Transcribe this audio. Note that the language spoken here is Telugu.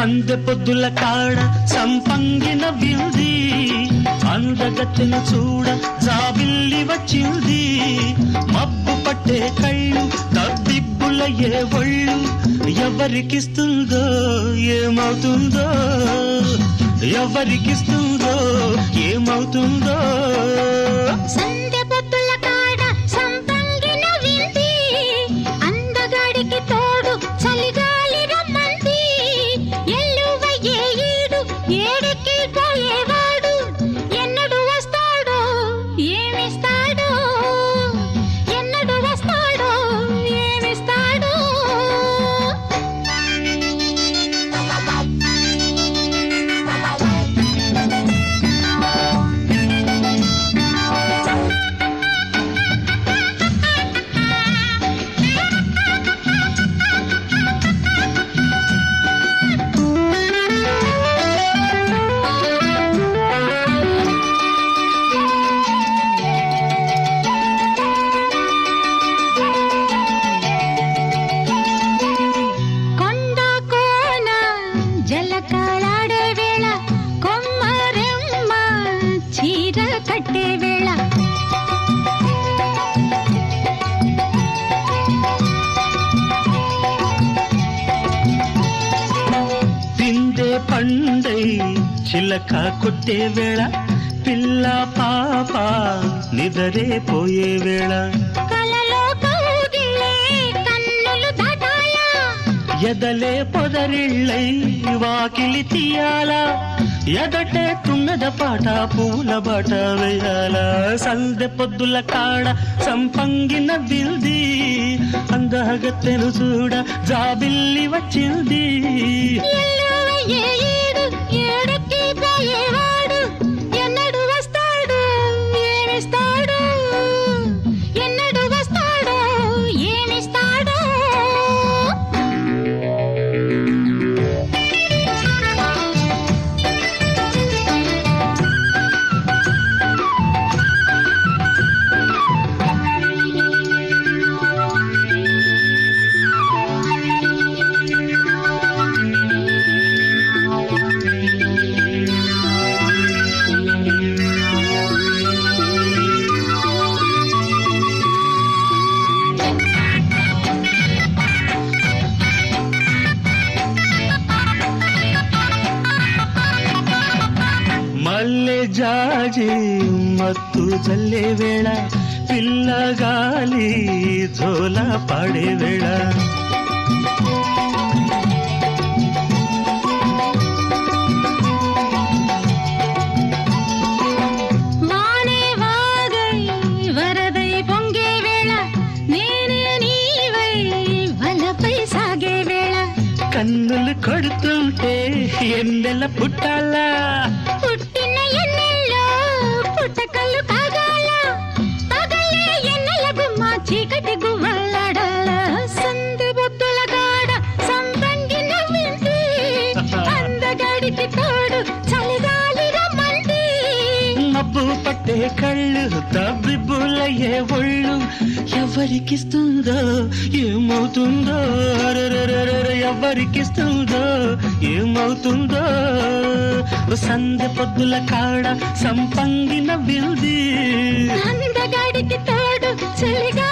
సందె పొద్దుల కాడ సంపంగిన వింది అందగత్తెను చూడ జాబిల్లి వచ్చింది మబ్బు పట్టే కళ్ళు తబ్బిబ్బుల ఏ ఒళ్ళు ఎవరికిస్తుందో ఏమవుతుందో ఎవరికిస్తుందో ఏమవుతుందో పండై చిలక కొట్టే వేళ పిల్ల పాప నిదరే పోయే వేళ ఎదలే పొదరిళ్ళై వాకిలి తీయాల ఎదటే తుమ్మెద పాట పూల బాట వేయాల సందె పొద్దుల కాడ సంపంగిన బిల్ది అందగత్తెను చూడ జాబిల్లి వచ్చింది మల్లె జాజి మత్తు జల్లే వేళ పిల్లగాలి జోల పాడే వేళ వానే వాగై వరదై పొంగే వేళ నేనే నీవై వలపై సాగే వేళ కన్నులు కొడుతుంటే ఎన్నెల పుట్టాలా పుట్టిన ఎన్నెల్లో పుట్టకల్లు కాగాల పగలే ఎన్నెల గుమ్మ చీకటి గువ్వలాడాల సందె బొద్దుల గాడ సంపంగిన వింది అందగాడికి తోడు చలిగాలి రమ్మంది మబ్బు పట్టే కళ్ళు తబ్బిబ్బులయ్యే ఒళ్ళు ఎవరికిస్తుందో ఏమవుతుందో ఎవరికిస్తుందో ఏమవుతుందో సందె పొద్దుల కాడ సంపంగిన బిల్ది అందగాడికి తోడు చలిగా